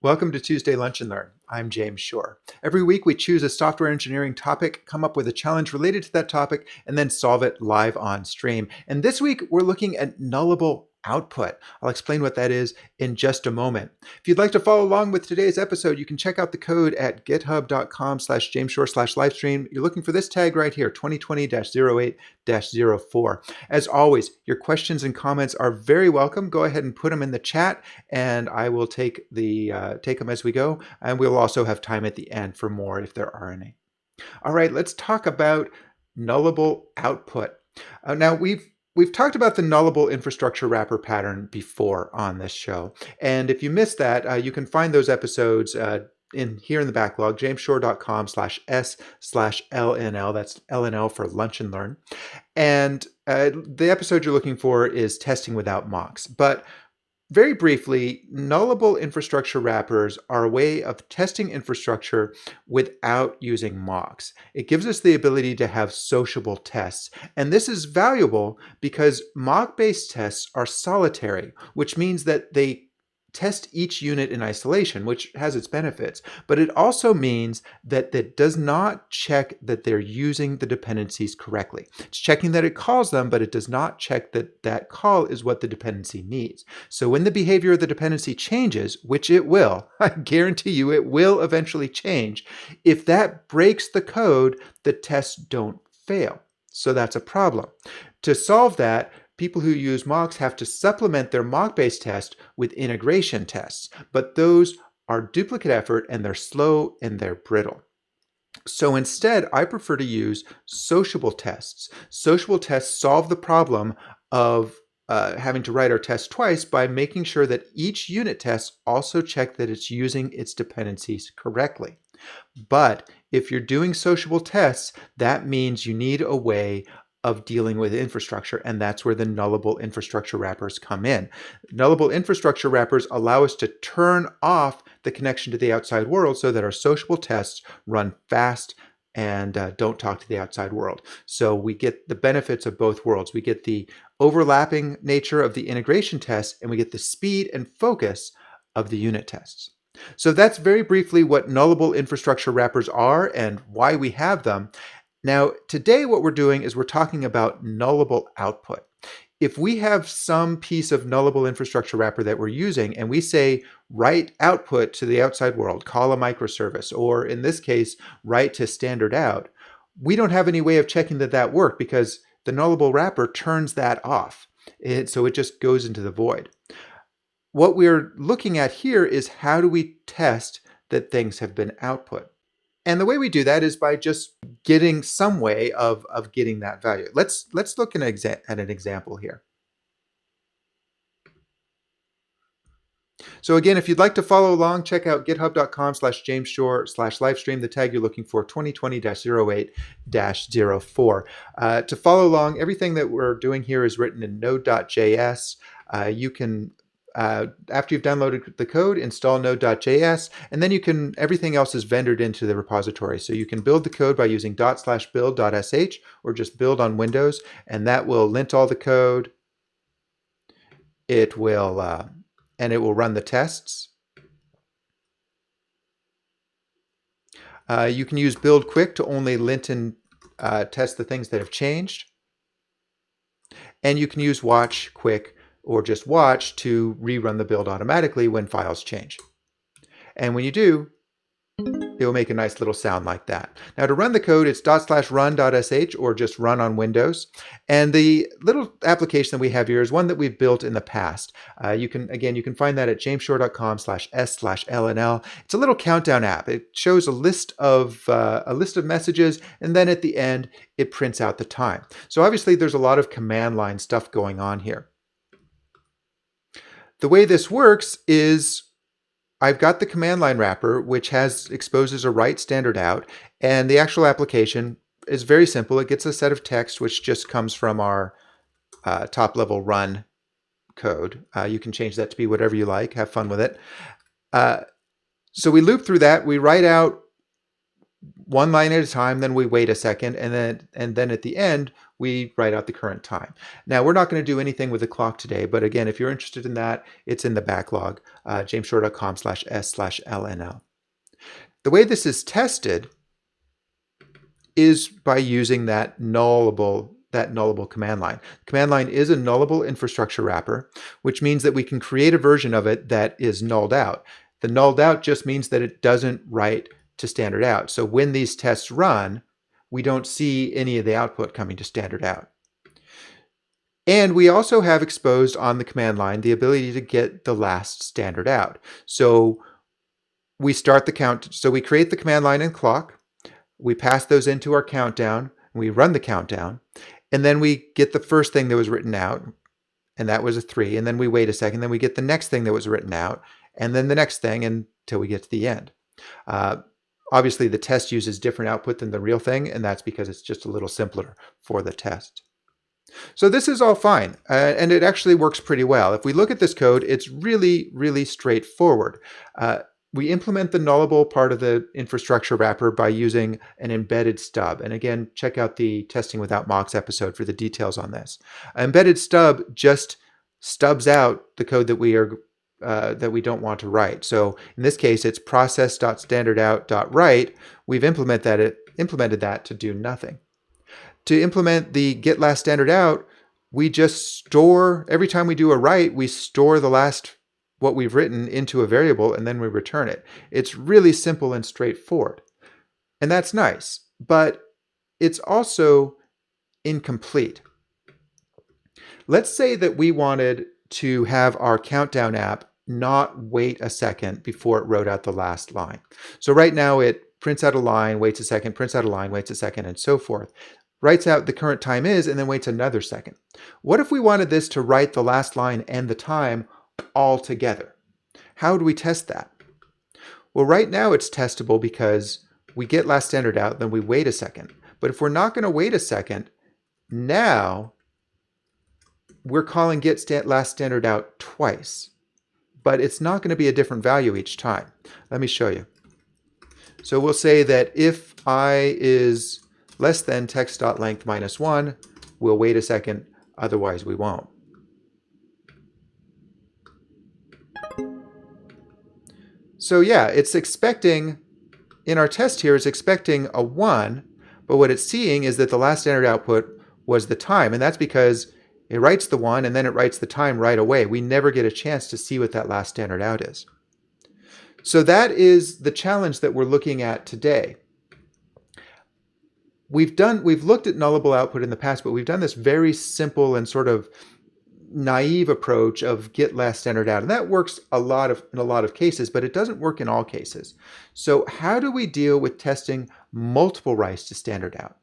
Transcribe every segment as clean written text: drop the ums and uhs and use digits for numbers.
Welcome to Tuesday Lunch and Learn. I'm James Shore. Every week we choose a software engineering topic, come up with a challenge related to that topic, and then solve it live on stream. And this week we're looking at Nullable Output. I'll explain what that is in just a moment. If you'd like to follow along with today's episode, you can check out the code at github.com/jamesshore/livestream. You're looking for this tag right here, 2020-08-04. As always, your questions and comments are very welcome. Go ahead and put them in the chat, and I will take them as we go. And we'll also have time at the end for more if there are any. All right, let's talk about Nullable Output. Now we've talked about the Nullable Infrastructure Wrapper pattern before on this show, and if you missed that, you can find those episodes in the backlog, jamesshore.com/s/LNL. That's LNL for Lunch and Learn. And the episode you're looking for is testing without mocks. But very briefly, Nullable Infrastructure Wrappers are a way of testing infrastructure without using mocks. It gives us the ability to have sociable tests. And this is valuable because mock-based tests are solitary, which means that they test each unit in isolation, which has its benefits, but it also means that it does not check that they're using the dependencies correctly. It's checking that it calls them, but it does not check that that call is what the dependency needs. So when the behavior of the dependency changes, which it will, I guarantee you it will eventually change, if that breaks the code, the tests don't fail. So that's a problem. To solve that, people who use mocks have to supplement their mock-based test with integration tests, but those are duplicate effort and they're slow and they're brittle. So instead, I prefer to use sociable tests. Sociable tests solve the problem of having to write our test twice by making sure that each unit test also check that it's using its dependencies correctly. But if you're doing sociable tests, that means you need a way of dealing with infrastructure, and that's where the Nullable Infrastructure Wrappers come in. Nullable Infrastructure Wrappers allow us to turn off the connection to the outside world so that our sociable tests run fast and don't talk to the outside world. So we get the benefits of both worlds. We get the overlapping nature of the integration tests, and we get the speed and focus of the unit tests. So that's very briefly what Nullable Infrastructure Wrappers are and why we have them. Now, today what we're doing is we're talking about Nullable Output. If we have some piece of Nullable Infrastructure Wrapper that we're using and we say write output to the outside world, call a microservice, or in this case, write to stdout, we don't have any way of checking that that worked because the Nullable Wrapper turns that off. So it just goes into the void. What we're looking at here is how do we test that things have been output? And the way we do that is by just getting some way of getting that value. Let's look at an example here. So again, if you'd like to follow along, check out github.com/jamesshore/livestream, the tag you're looking for, 2020-08-04. To follow along, everything that we're doing here is written in node.js. You can after you've downloaded the code, install node.js, and then everything else is vendored into the repository. So you can build the code by using /build.sh or just build on Windows, and that will lint all the code. It will run the tests. You can use build quick to only lint and test the things that have changed. And you can use watch quick or just watch to rerun the build automatically when files change. And when you do, it will make a nice little sound like that. Now to run the code, it's /run.sh or just run on Windows. And the little application that we have here is one that we've built in the past. You can find that at jamesshore.com/s/LNL. It's a little countdown app. It shows a list of messages, and then at the end, it prints out the time. So obviously there's a lot of command line stuff going on here. The way this works is I've got the command line wrapper, which exposes a write stdout, and the actual application is very simple. It gets a set of text, which just comes from our top level run code. You can change that to be whatever you like. Have fun with it. So we loop through that. We write out one line at a time, then we wait a second, and then at the end, we write out the current time. Now, we're not going to do anything with the clock today, but again, if you're interested in that, it's in the backlog, jamesshore.com/s/lnl. The way this is tested is by using that nullable command line. Command line is a nullable infrastructure wrapper, which means that we can create a version of it that is nulled out. The nulled out just means that it doesn't write to standard out. So when these tests run, we don't see any of the output coming to standard out. And we also have exposed on the command line the ability to get the last standard out. So we start the count. So we create the command line and clock. We pass those into our countdown. We run the countdown. And then we get the first thing that was written out. And that was a 3. And then we wait a second. Then we get the next thing that was written out. And then the next thing until we get to the end. Obviously, the test uses different output than the real thing, and that's because it's just a little simpler for the test. So this is all fine, and it actually works pretty well. If we look at this code, it's really, really straightforward. We implement the nullable part of the infrastructure wrapper by using an embedded stub. And again, check out the Testing Without Mocks episode for the details on this. An embedded stub just stubs out the code that we don't want to write. So in this case, it's process.standardout.write. We've implemented that to do nothing. To implement the get last standard out, we just store, every time we do a write, we store the last what we've written into a variable and then we return it. It's really simple and straightforward. And that's nice, but it's also incomplete. Let's say that we wanted to have our countdown app not wait a second before it wrote out the last line. So right now it prints out a line, waits a second, prints out a line, waits a second, and so forth. Writes out the current time is, and then waits another second. What if we wanted this to write the last line and the time all together? How do we test that? Well, right now it's testable because we get last standard out, then we wait a second. But if we're not going to wait a second, now we're calling get last standard out twice. But it's not going to be a different value each time. Let me show you. So we'll say that if I is less than text.length -1, we'll wait a second, otherwise we won't. So yeah, it's expecting, in our test here, it's expecting a 1, but what it's seeing is that the last standard output was the time, and that's because it writes the 1 and then it writes the time right away. We never get a chance to see what that last standard out is. So that is the challenge that we're looking at today. We've looked at nullable output in the past, but we've done this very simple and sort of naive approach of get last standard out. And that works in a lot of cases, but it doesn't work in all cases. So how do we deal with testing multiple writes to standard out?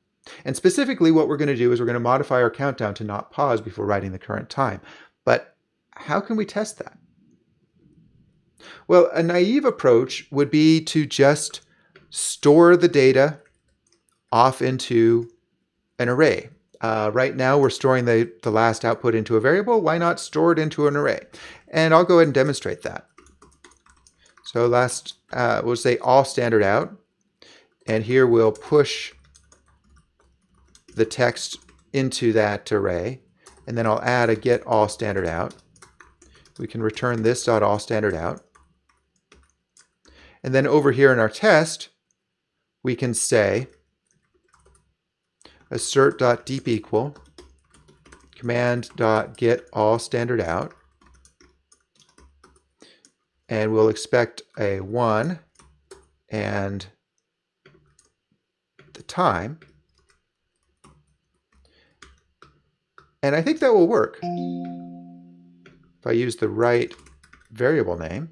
And specifically, what we're going to do is we're going to modify our countdown to not pause before writing the current time. But how can we test that? Well, a naive approach would be to just store the data off into an array. Right now, we're storing the last output into a variable. Why not store it into an array? And I'll go ahead and demonstrate that. So we'll say all standard out. And here we'll push the text into that array, and then I'll add a get all standard out. We can return this dot all standard out. And then over here in our test, we can say assert.deep equal command.get all standard out, and we'll expect a 1 and the time. And I think that will work if I use the right variable name.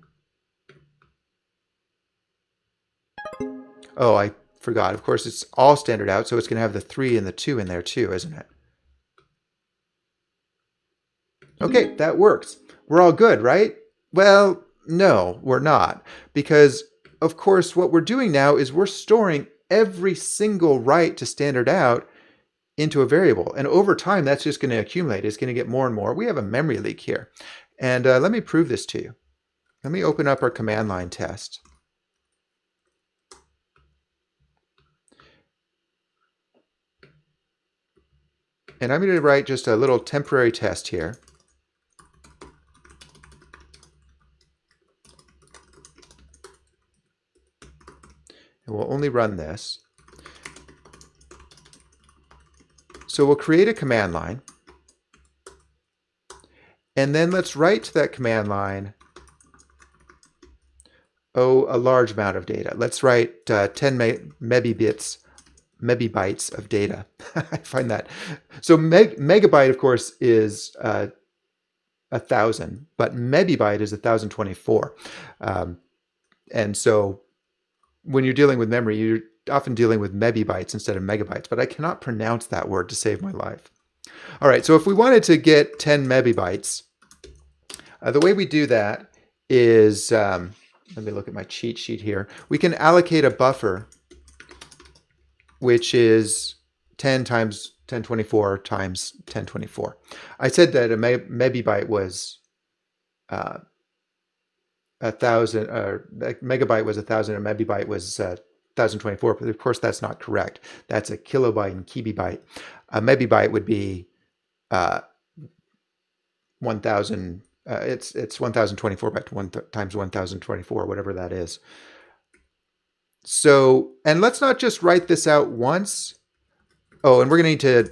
Oh, I forgot. Of course, it's all standard out, so it's going to have the 3 and the 2 in there too, isn't it? Okay, that works. We're all good, right? Well, no, we're not. Because, of course, what we're doing now is we're storing every single write to standard out into a variable. And over time, that's just going to accumulate. It's going to get more and more. We have a memory leak here. And let me prove this to you. Let me open up our command line test. And I'm going to write just a little temporary test here. And we'll only run this. So we'll create a command line. And then let's write to that command line, a large amount of data. Let's write 10 mebibytes of data. I find that. So megabyte, of course, is 1,000, but mebibyte is 1,024. And so when you're dealing with memory, you're often dealing with mebibytes instead of megabytes, but I cannot pronounce that word to save my life. All right, so if we wanted to get 10 mebibytes, the way we do that is, let me look at my cheat sheet here. We can allocate a buffer, which is 10 times 1024 times 1024. I said that a mebibyte was 1,000, megabyte was 1,000, and mebibyte was 1,024, but of course that's not correct. That's a kilobyte and kibibyte. A mebibyte would be 1,000. It's 1,024 by times 1,024, whatever that is. So, and let's not just write this out once. Oh, and we're going to need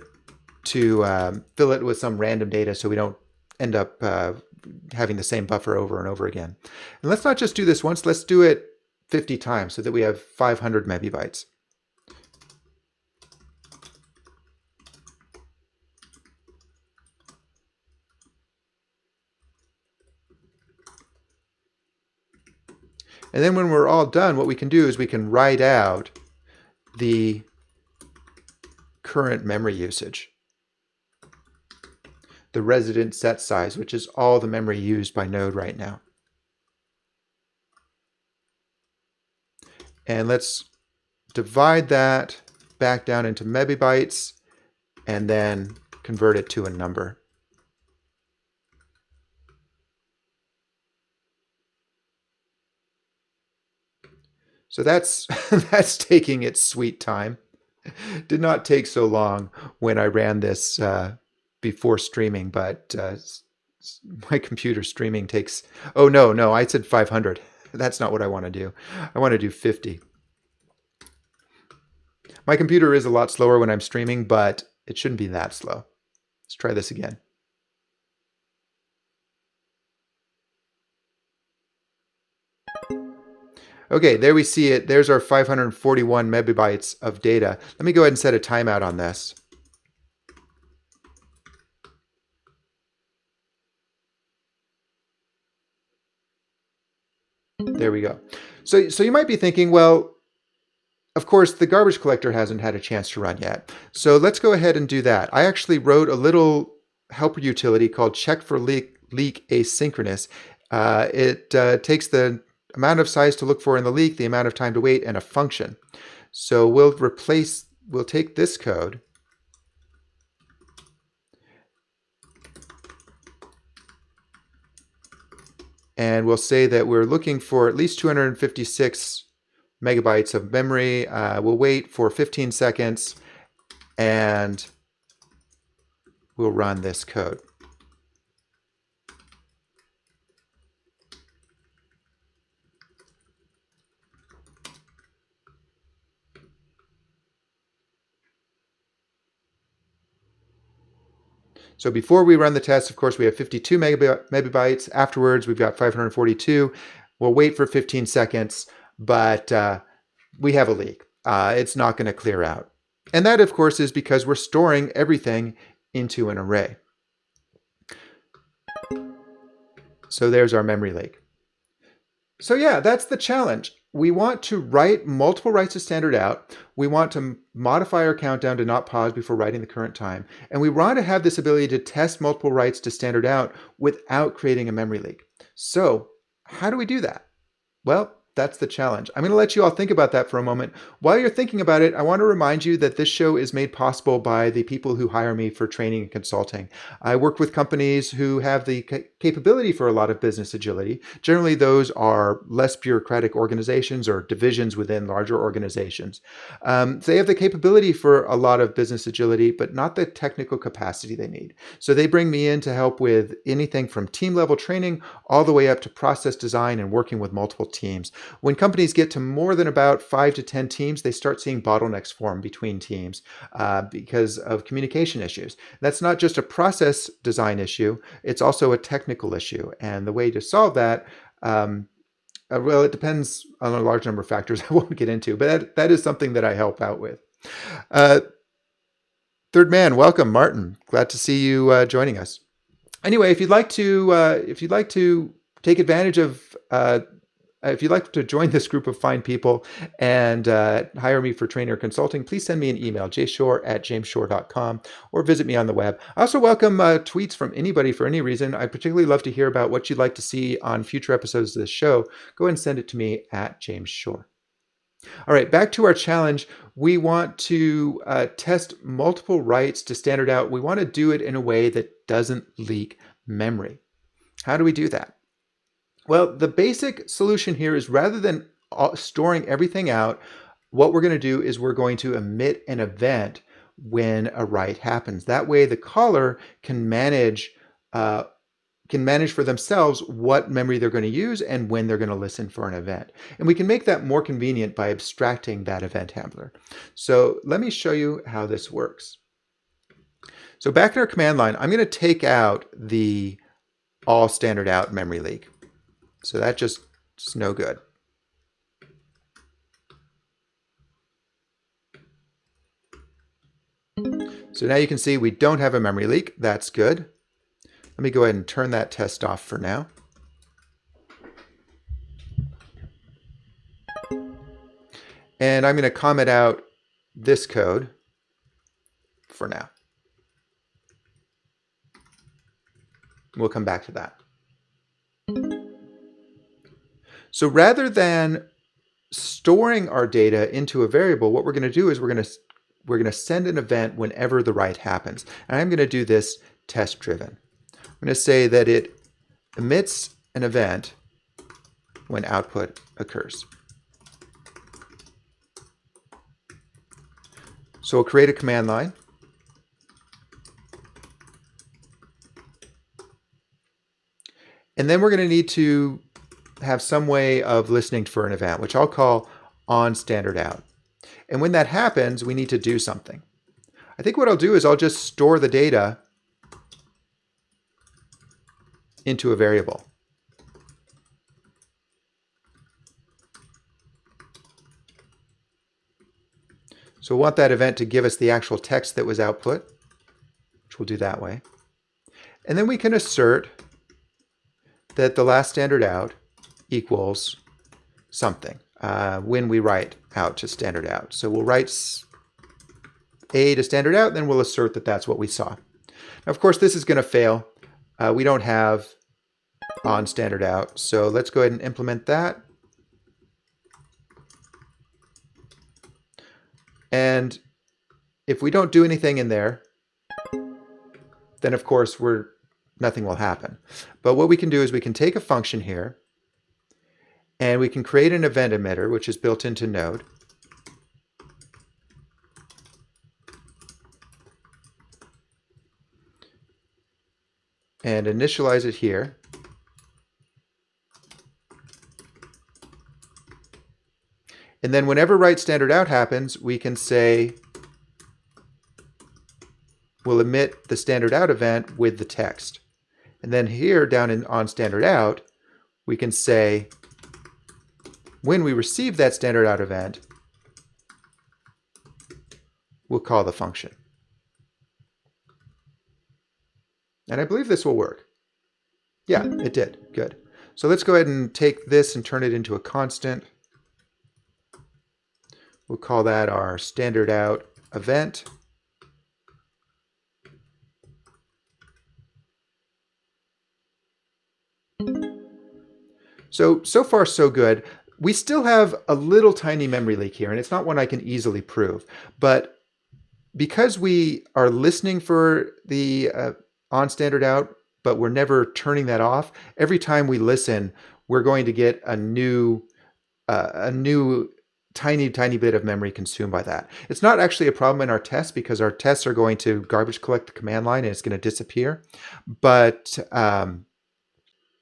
to fill it with some random data so we don't end up having the same buffer over and over again. And let's not just do this once, let's do it 50 times so that we have 500 mebibytes. And then when we're all done, what we can do is we can write out the current memory usage, the resident set size, which is all the memory used by Node right now. And let's divide that back down into mebibytes and then convert it to a number. So that's that's taking its sweet time. Did not take so long when I ran this before streaming, but my computer streaming takes, oh no, I said 500. That's not what I want to do. I want to do 50. My computer is a lot slower when I'm streaming, but it shouldn't be that slow. Let's try this again. Okay, there we see it. There's our 541 megabytes of data. Let me go ahead and set a timeout on this. There we go. So you might be thinking, well, of course, the garbage collector hasn't had a chance to run yet. So let's go ahead and do that. I actually wrote a little helper utility called check for leak asynchronous. It takes the amount of size to look for in the leak, the amount of time to wait, and a function. So we'll take this code and we'll say that we're looking for at least 256 megabytes of memory. We'll wait for 15 seconds and we'll run this code. So before we run the test, of course, we have 52 megabytes. Afterwards, we've got 542. We'll wait for 15 seconds, but we have a leak. It's not going to clear out. And that, of course, is because we're storing everything into an array. So there's our memory leak. So yeah, that's the challenge. We want to write multiple writes to standard out. We want to modify our countdown to not pause before writing the current time. And we want to have this ability to test multiple writes to standard out without creating a memory leak. So how do we do that? Well, That's the challenge. I'm going to let you all think about that for a moment. While you're thinking about it, I want to remind you that this show is made possible by the people who hire me for training and consulting. I work with companies who have the capability for a lot of business agility. Generally, those are less bureaucratic organizations or divisions within larger organizations. They have the capability for a lot of business agility, but not the technical capacity they need. So they bring me in to help with anything from team level training all the way up to process design and working with multiple teams. When companies get to more than about 5 to 10 teams, they start seeing bottlenecks form between teams because of communication issues. That's not just a process design issue, it's also a technical issue. And the way to solve that, well, it depends on a large number of factors I won't get into, but that is something that I help out with. Third man, welcome, Martin. Glad to see you joining us. Anyway, if you'd like to take advantage of if you'd like to join this group of fine people and hire me for training or consulting, please send me an email, jshore@jamesshore.com, or visit me on the web. I also welcome tweets from anybody for any reason. I particularly love to hear about what you'd like to see on future episodes of this show. Go ahead and send it to me at jamesshore. All right, back to our challenge. We want to test multiple writes to standard out. We want to do it in a way that doesn't leak memory. How do we do that? Well, the basic solution here is rather than storing everything out, what we're going to do is we're going to emit an event when a write happens. That way the caller can manage for themselves what memory they're going to use and when they're going to listen for an event. And we can make that more convenient by abstracting that event handler. So let me show you how this works. So back in our command line, I'm going to take out the all standard out memory leak. So that just is no good. So now you can see we don't have a memory leak. That's good. Let me go ahead and turn that test off for now. And I'm going to comment out this code for now. We'll come back to that. So rather than storing our data into a variable, what we're going to do is we're going to send an event whenever the write happens. And I'm going to do this test driven. I'm going to say that it emits an event when output occurs. So we'll create a command line. And then we're going to need to have some way of listening for an event, which I'll call on standard out. And when that happens, we need to do something. I think what I'll do is I'll just store the data into a variable. So we want that event to give us the actual text that was output, which we'll do that way. And then we can assert that the last standard out equals something when we write out to standard out. So we'll write A to standard out, then we'll assert that that's what we saw. Now, of course, this is going to fail. We don't have on standard out. So let's go ahead and implement that. And if we don't do anything in there, then of course nothing will happen. But what we can do is we can take a function here and we can create an event emitter, which is built into Node. And initialize it here. And then whenever write standard out happens, we can say we'll emit the standard out event with the text. And then here down in on standard out, we can say when we receive that standard out event, we'll call the function. And I believe this will work. Yeah, it did. Good. So let's go ahead and take this and turn it into a constant. We'll call that our standard out event. So far so good. we still have a little tiny memory leak here, and it's not one I can easily prove. But because we are listening for the on standard out, but we're never turning that off, every time we listen, we're going to get a new tiny bit of memory consumed by that. It's not actually a problem in our tests because our tests are going to garbage collect the command line and it's going to disappear. But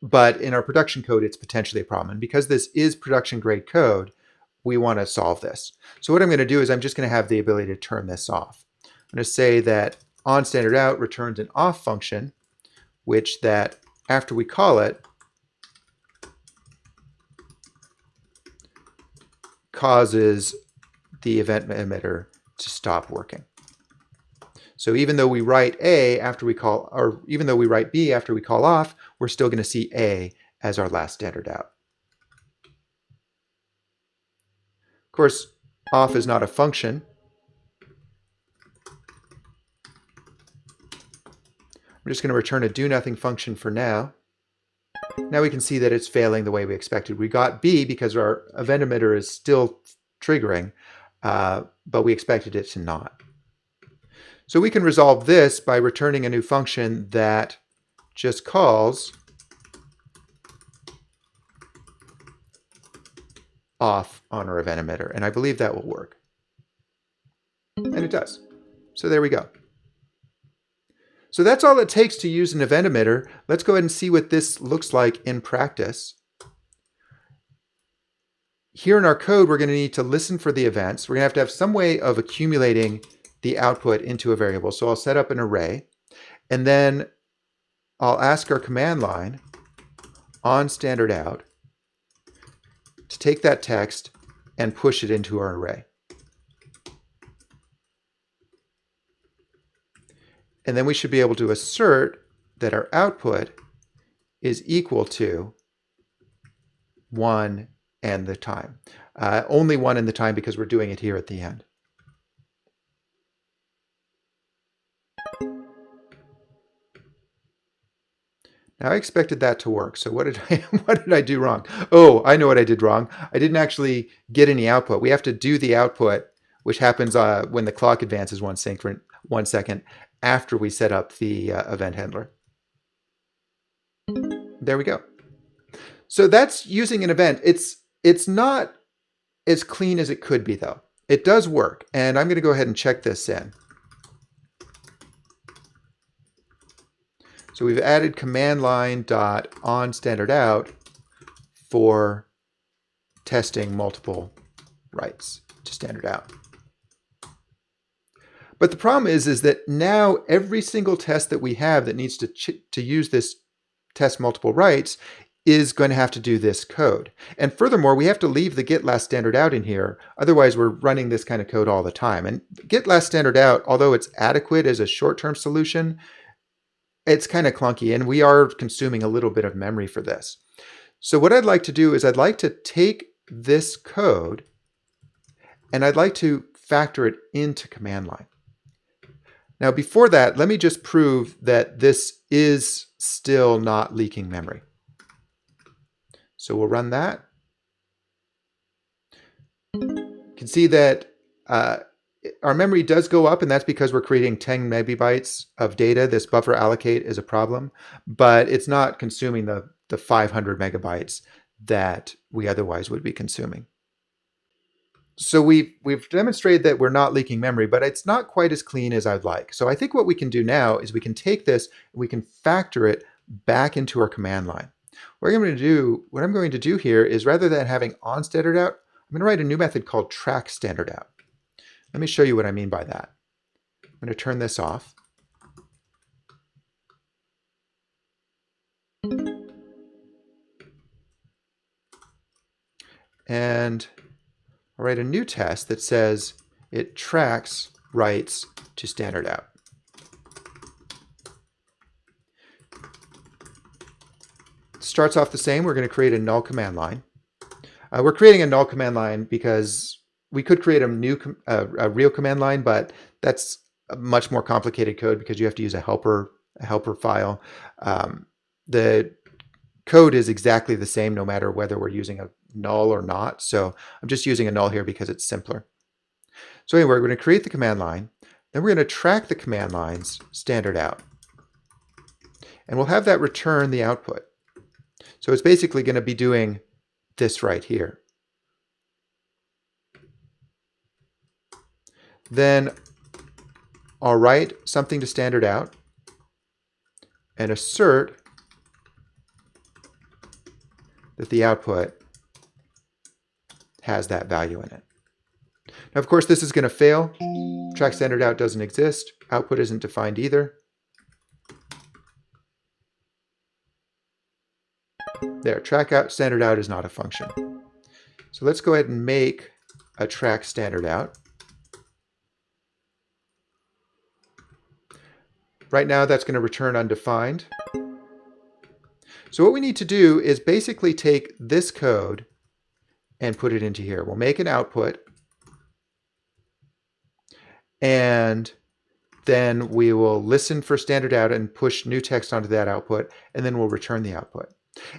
in our production code, it's potentially a problem. And because this is production grade code, we want to solve this. So what I'm going to do is I'm just going to have the ability to turn this off. I'm going to say that on standard out returns an off function, which that after we call it, causes the event emitter to stop working. So even though we write A after we call, or even though we write B after we call off, we're still going to see A as our last standard out. Of course, off is not a function. We're just going to return a do nothing function for now. Now we can see that it's failing the way we expected. We got B because our event emitter is still triggering, but we expected it to not. So we can resolve this by returning a new function that just calls off on our event emitter, and I believe that will work. And it does. So there we go. So that's all it takes to use an event emitter. Let's go ahead and see what this looks like in practice. Here in our code, we're going to need to listen for the events. We're going to have some way of accumulating the output into a variable. So I'll set up an array, and then I'll ask our command line on standard out to take that text and push it into our array. And then we should be able to assert that our output is equal to 1 and the time. Only 1 and the time because we're doing it here at the end. Now I expected that to work. So what did I do wrong? Oh, I know what I did wrong. I didn't actually get any output. We have to do the output, which happens when the clock advances 1 second after we set up the event handler. There we go. So that's using an event. It's not as clean as it could be though. It does work, and I'm going to go ahead and check this in. So we've added command line dot on standard out for testing multiple writes to standard out. But the problem is that now every single test that we have that needs to use this test multiple writes is going to have to do this code. And furthermore, we have to leave the get last standard out in here. Otherwise, we're running this kind of code all the time. And get last standard out, although it's adequate as a short-term solution, it's kind of clunky, and we are consuming a little bit of memory for this. So what I'd like to do is I'd like to take this code and I'd like to factor it into command line. Now before that, let me just prove that this is still not leaking memory. So we'll run that. You can see that our memory does go up, and that's because we're creating 10 megabytes of data. This buffer allocate is a problem, but it's not consuming the 500 megabytes that we otherwise would be consuming. So we've demonstrated that we're not leaking memory, but it's not quite as clean as I'd like. So I think what we can do now is we can take this and we can factor it back into our command line. What I'm going to do here is, rather than having on standard out, I'm going to write a new method called track standard out. Let me show you what I mean by that. I'm going to turn this off. And I'll write a new test that says it tracks writes to standard out. It starts off the same. We're going to create a null command line. We're creating a null command line because we could create a real command line, but that's a much more complicated code because you have to use a helper file. The code is exactly the same no matter whether we're using null or not. So I'm just using a null here because it's simpler. So anyway, we're going to create the command line. Then we're going to track the command lines standard out. And we'll have that return the output. So it's basically going to be doing this right here. Then I'll write something to standard out and assert that the output has that value in it. Now, of course, this is going to fail. Track standard out doesn't exist. Output isn't defined either. There, track out standard out is not a function. So let's go ahead and make a track standard out. Right now, that's going to return undefined. So what we need to do is basically take this code and put it into here. We'll make an output, and then we will listen for standard out and push new text onto that output, and then we'll return the output.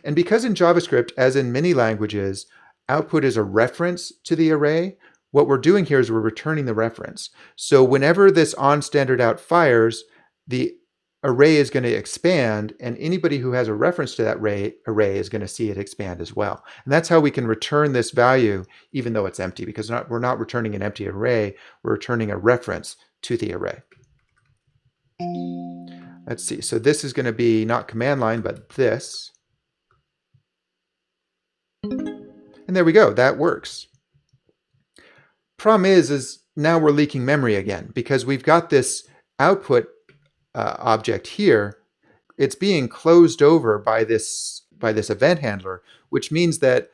And because in JavaScript, as in many languages, output is a reference to the array, what we're doing here is we're returning the reference. So whenever this onStandardOut fires, the array is going to expand, and anybody who has a reference to that array is going to see it expand as well. And that's how we can return this value even though it's empty, because we're not returning an empty array, we're returning a reference to the array. Let's see, so this is going to be not command line, but this. And there we go, that works. Problem is now we're leaking memory again, because we've got this output object here. It's being closed over by this event handler, which means that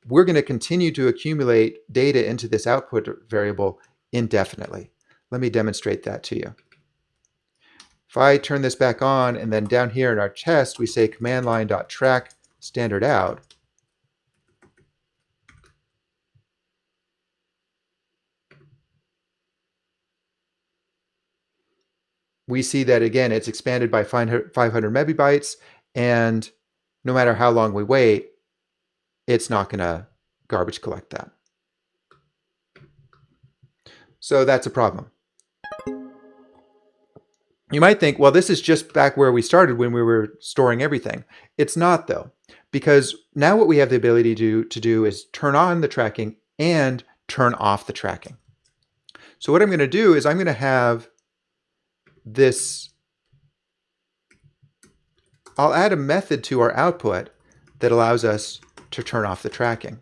we're going to continue to accumulate data into this output variable indefinitely. Let me demonstrate that to you. If I turn this back on, and then down here in our test, we say command line.track standard out. We see that again, it's expanded by 500 megabytes, and no matter how long we wait, it's not going to garbage collect that. So that's a problem. You might think, well, this is just back where we started when we were storing everything. It's not, though, because now what we have the ability to do is turn on the tracking and turn off the tracking. So what I'm going to do is I'm going to have this, I'll add a method to our output that allows us to turn off the tracking.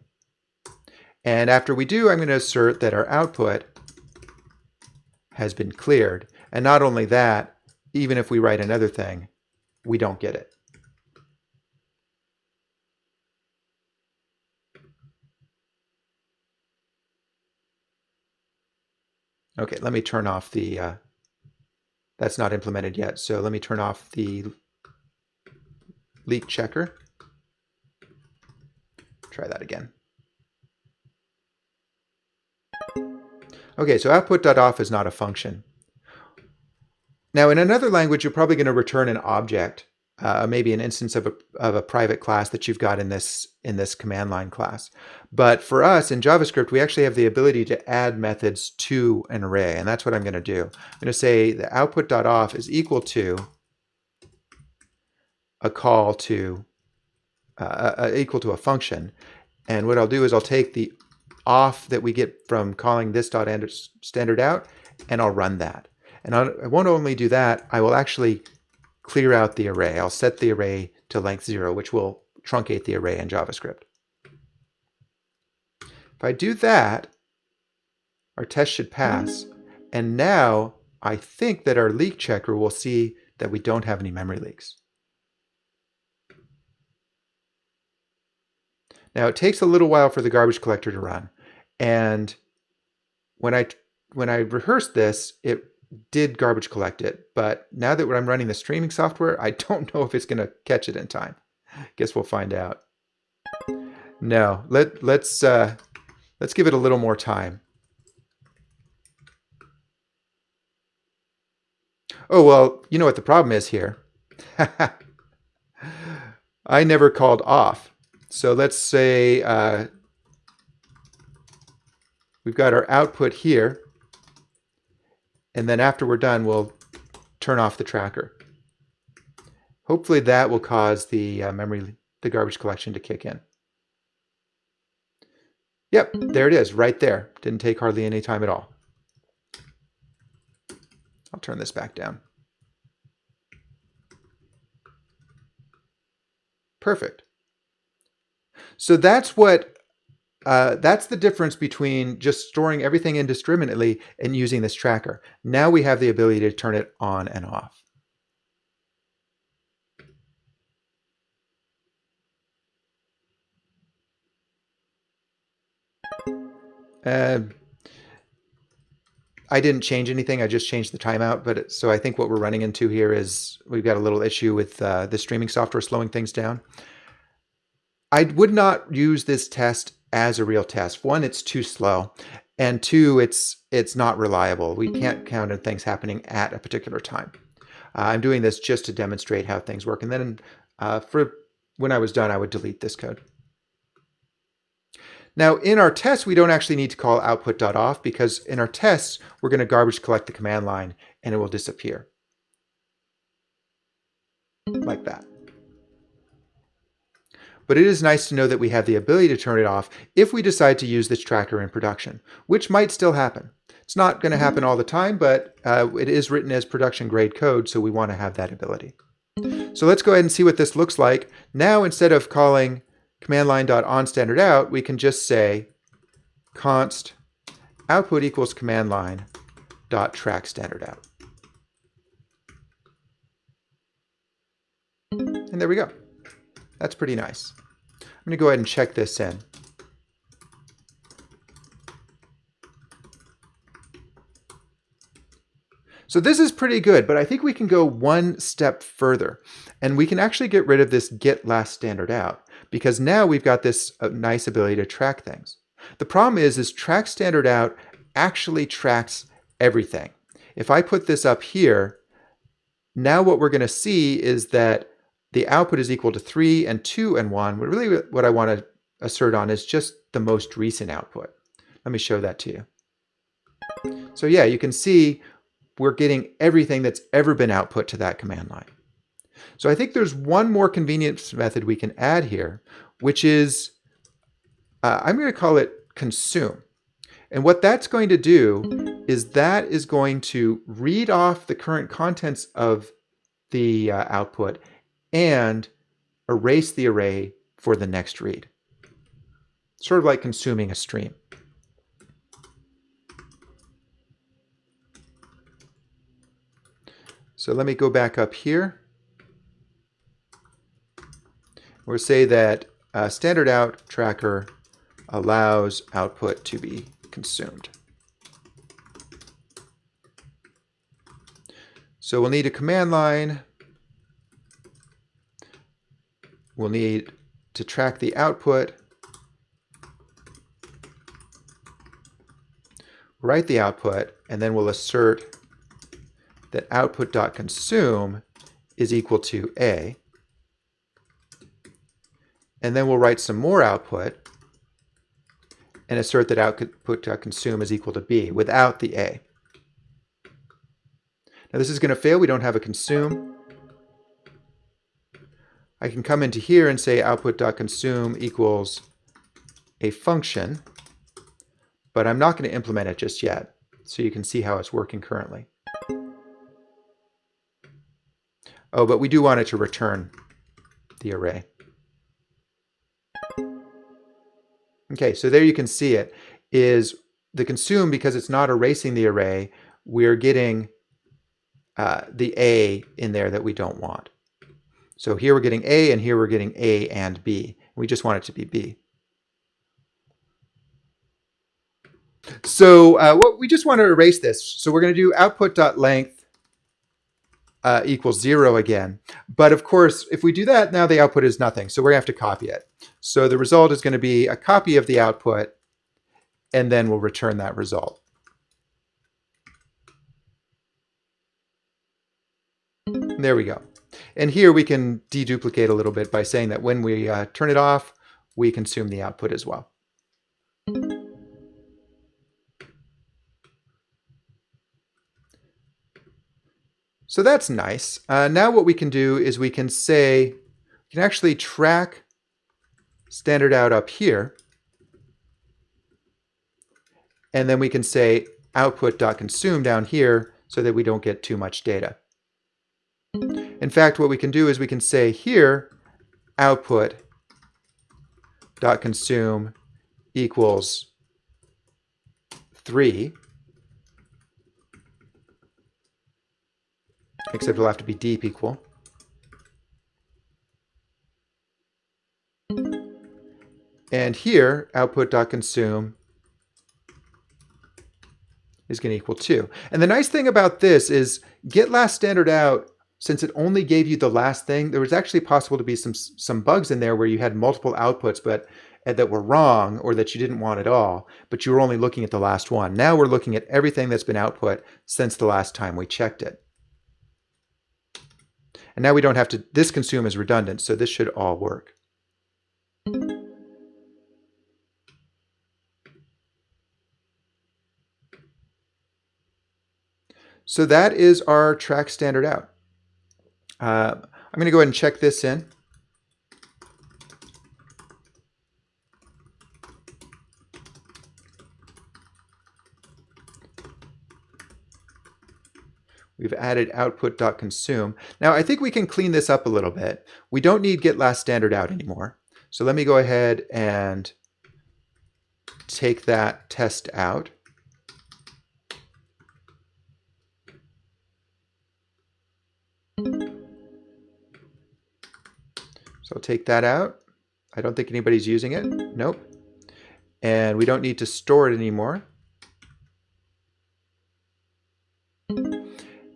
And after we do, I'm going to assert that our output has been cleared. And not only that, even if we write another thing, we don't get it. Okay, let me turn off the, that's not implemented yet, so let me turn off the leak checker. Try that again. Okay, so output.off is not a function. Now, in another language, you're probably going to return an object, maybe an instance of a private class that you've got in this command line class. But for us in JavaScript, we actually have the ability to add methods to an array, and that's what I'm going to do. I'm going to say the output.off is equal to a call to equal to a function, and what I'll do is I'll take the off that we get from calling this.standardout, and I'll run that. And I won't only do that, I will actually clear out the array. I'll set the array to length 0, which will truncate the array in JavaScript. If I do that, our test should pass. And now I think that our leak checker will see that we don't have any memory leaks. Now it takes a little while for the garbage collector to run. And when I rehearsed this, it did garbage collect it, but now that I'm running the streaming software, I don't know if it's going to catch it in time. Guess we'll find out. No, let's give it a little more time. Oh, well, you know what the problem is here. I never called off. So let's say we've got our output here, and then after we're done, we'll turn off the tracker. Hopefully that will cause the the garbage collection to kick in. Yep, there it is, right there. Didn't take hardly any time at all. I'll turn this back down. Perfect. So that's that's the difference between just storing everything indiscriminately and using this tracker. Now we have the ability to turn it on and off. I didn't change anything. I just changed the timeout. But so I think what we're running into here is we've got a little issue with the streaming software slowing things down. I would not use this test as a real test. One, it's too slow. And two, it's not reliable. We can't count on things happening at a particular time. I'm doing this just to demonstrate how things work. And then for when I was done, I would delete this code. Now, in our tests, we don't actually need to call output.off because in our tests, we're going to garbage collect the command line and it will disappear. Like that. But it is nice to know that we have the ability to turn it off if we decide to use this tracker in production, which might still happen. It's not going to happen all the time, but it is written as production grade code, so we want to have that ability. So let's go ahead and see what this looks like. Now, instead of calling command line.onStandardOut, we can just say const output equals command line.trackStandardOut. And there we go. That's pretty nice. I'm going to go ahead and check this in. So this is pretty good, but I think we can go one step further and we can actually get rid of this get last standard out because now we've got this nice ability to track things. The problem is track standard out actually tracks everything. If I put this up here, now what we're going to see is that the output is equal to 3 and 2 and 1. But really what I want to assert on is just the most recent output. Let me show that to you. So yeah, you can see we're getting everything that's ever been output to that command line. So I think there's one more convenience method we can add here, which is, I'm going to call it consume. And what that's going to do is that is going to read off the current contents of the output and erase the array for the next read. Sort of like consuming a stream. So let me go back up here. We'll say that standard out tracker allows output to be consumed. So we'll need a command line. We'll need to track the output, write the output, and then we'll assert that output.consume is equal to A. And then we'll write some more output and assert that output.consume is equal to B without the A. Now this is going to fail. We don't have a consume. I can come into here and say output.consume equals a function, but I'm not going to implement it just yet. So you can see how it's working currently. Oh, but we do want it to return the array. Okay, so there you can see it is the consume, because it's not erasing the array, we're getting the A in there that we don't want. So here we're getting A and here we're getting A and B. We just want it to be B. So we just want to erase this. So we're going to do output.length equals 0 again. But of course, if we do that, now the output is nothing. So we're going to have to copy it. So the result is going to be a copy of the output, and then we'll return that result. And there we go. And here we can deduplicate a little bit by saying that when we turn it off, we consume the output as well. So that's nice. Now what we can do is we can say, we can actually track standard out up here. And then we can say output.consume down here so that we don't get too much data. In fact, what we can do is we can say here, output.consume equals 3, except it'll have to be deep equal. And here, output.consume is going to equal 2. And the nice thing about this is get last standard out, since it only gave you the last thing, there was actually possible to be some bugs in there where you had multiple outputs but that were wrong or that you didn't want at all, but you were only looking at the last one. Now we're looking at everything that's been output since the last time we checked it. And now we don't have to, this consume is redundant, so this should all work. So that is our track standard out. I'm going to go ahead and check this in. We've added output.consume. Now I think we can clean this up a little bit. We don't need get last standard out anymore. So let me go ahead and take that test out. So I'll take that out. I don't think anybody's using it. Nope. And we don't need to store it anymore.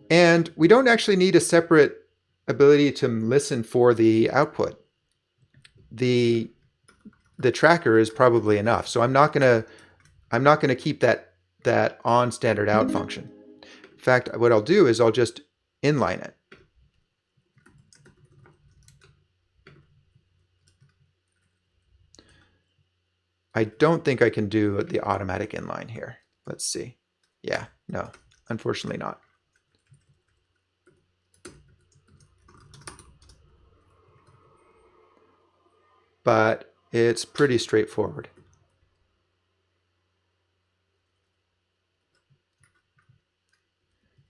And we don't actually need a separate ability to listen for the output. The tracker is probably enough. So I'm not gonna keep that on standard out function. In fact, what I'll do is I'll just inline it. I don't think I can do the automatic inline here. Let's see. Yeah, no, unfortunately not. But it's pretty straightforward.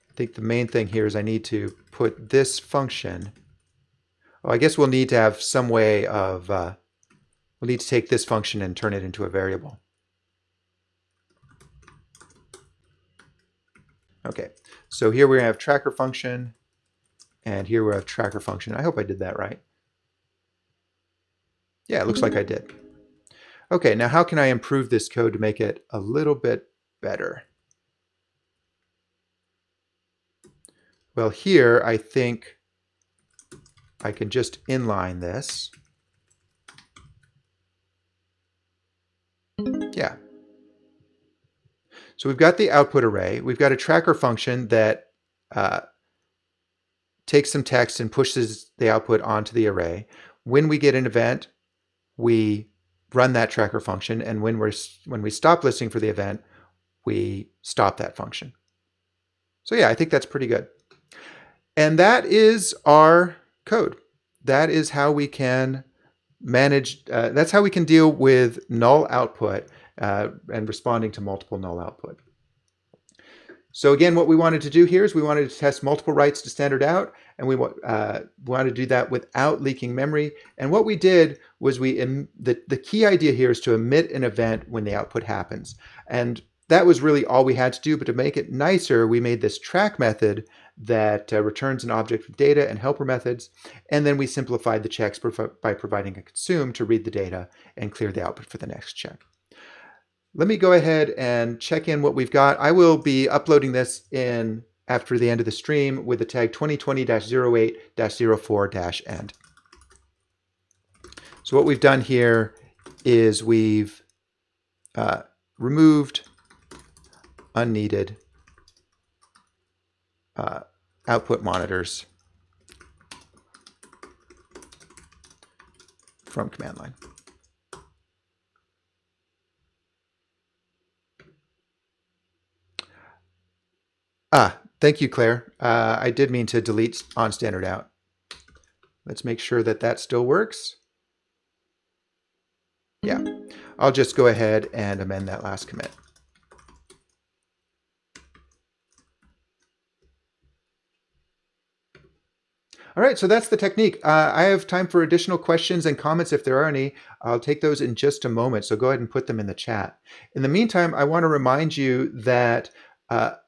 I think the main thing here is I need to put this function. Oh, I guess we'll need to have some way of, we'll need to take this function and turn it into a variable. Okay, so here we have tracker function, and here we have tracker function. I hope I did that right. Yeah, it looks like I did. Okay, now how can I improve this code to make it a little bit better? Well, here I think I can just inline this. Yeah. So we've got the output array. We've got a tracker function that takes some text and pushes the output onto the array. When we get an event, we run that tracker function, and when we stop listening for the event, we stop that function. So yeah, I think that's pretty good. And that is our code. That is how we can manage, that's how we can deal with null output and responding to multiple null output. So again, what we wanted to do here is we wanted to test multiple writes to standard out, and we wanted to do that without leaking memory. And what we did was the key idea here is to emit an event when the output happens. And that was really all we had to do, but to make it nicer, we made this track method that returns an object with data and helper methods, and then we simplified the checks by providing a consume to read the data and clear the output for the next check. Let me go ahead and check in what we've got. I will be uploading this in after the end of the stream with the tag 2020-08-04-end. So what we've done here is we've removed unneeded output monitors from command line. Thank you, Claire. I did mean to delete on standard out. Let's make sure that that still works. Yeah, I'll just go ahead and amend that last commit. All right, so that's the technique. I have time for additional questions and comments if there are any. I'll take those in just a moment, so go ahead and put them in the chat. In the meantime, I want to remind you that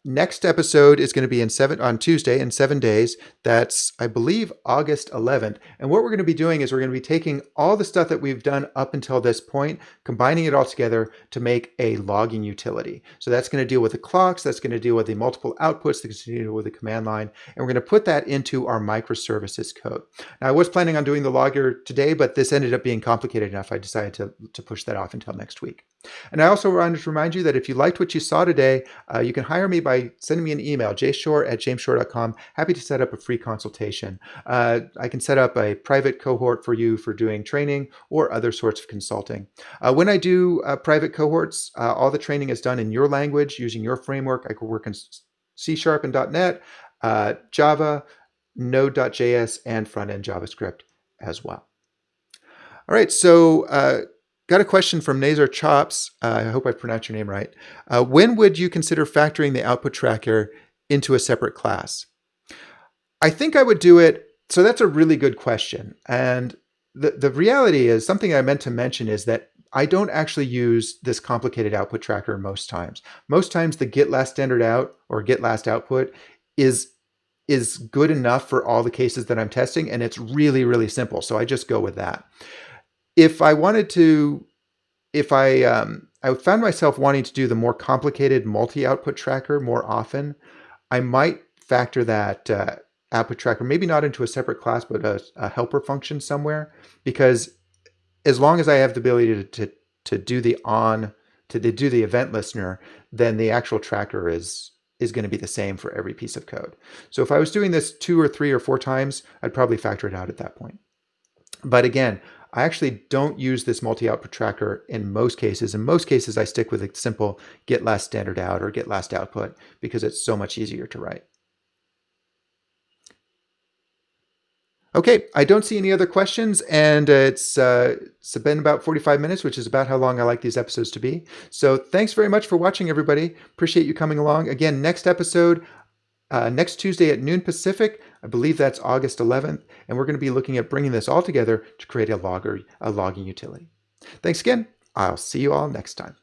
next episode is going to be on Tuesday in 7 days. That's, I believe, August 11th. And what we're going to be doing is we're going to be taking all the stuff that we've done up until this point, combining it all together to make a logging utility. So that's going to deal with the clocks, that's going to deal with the multiple outputs, that's going to deal with the command line, and we're going to put that into our microservices code. Now, I was planning on doing the logger today, but this ended up being complicated enough. I decided to push that off until next week. And I also wanted to remind you that if you liked what you saw today, you can hire me by sending me an email, jshore@jamesshore.com. Happy to set up a free consultation. I can set up a private cohort for you for doing training or other sorts of consulting. When I do private cohorts, all the training is done in your language using your framework. I could work in C# and .NET, Java, Node.js, and front-end JavaScript as well. All right, so got a question from Nazar Chops. I hope I pronounced your name right. When would you consider factoring the output tracker into a separate class? I think I would do it. So that's a really good question. And the reality is, something I meant to mention is that I don't actually use this complicated output tracker most times. Most times the get last standard out or get last output is good enough for all the cases that I'm testing, and it's really, really simple. So I just go with that. If I wanted to, I found myself wanting to do the more complicated multi-output tracker more often, I might factor that output tracker, maybe not into a separate class, but a helper function somewhere, because as long as I have the ability to do the event listener, then the actual tracker is going to be the same for every piece of code. So if I was doing this 2 or 3 or 4 times, I'd probably factor it out at that point. But again, I actually don't use this multi-output tracker in most cases. In most cases, I stick with a simple get last standard out or get last output because it's so much easier to write. Okay, I don't see any other questions, and it's been about 45 minutes, which is about how long I like these episodes to be. So thanks very much for watching, everybody. Appreciate you coming along. Again, next episode, next Tuesday at noon Pacific. I believe that's August 11th, and we're going to be looking at bringing this all together to create a logging utility. Thanks again. I'll see you all next time.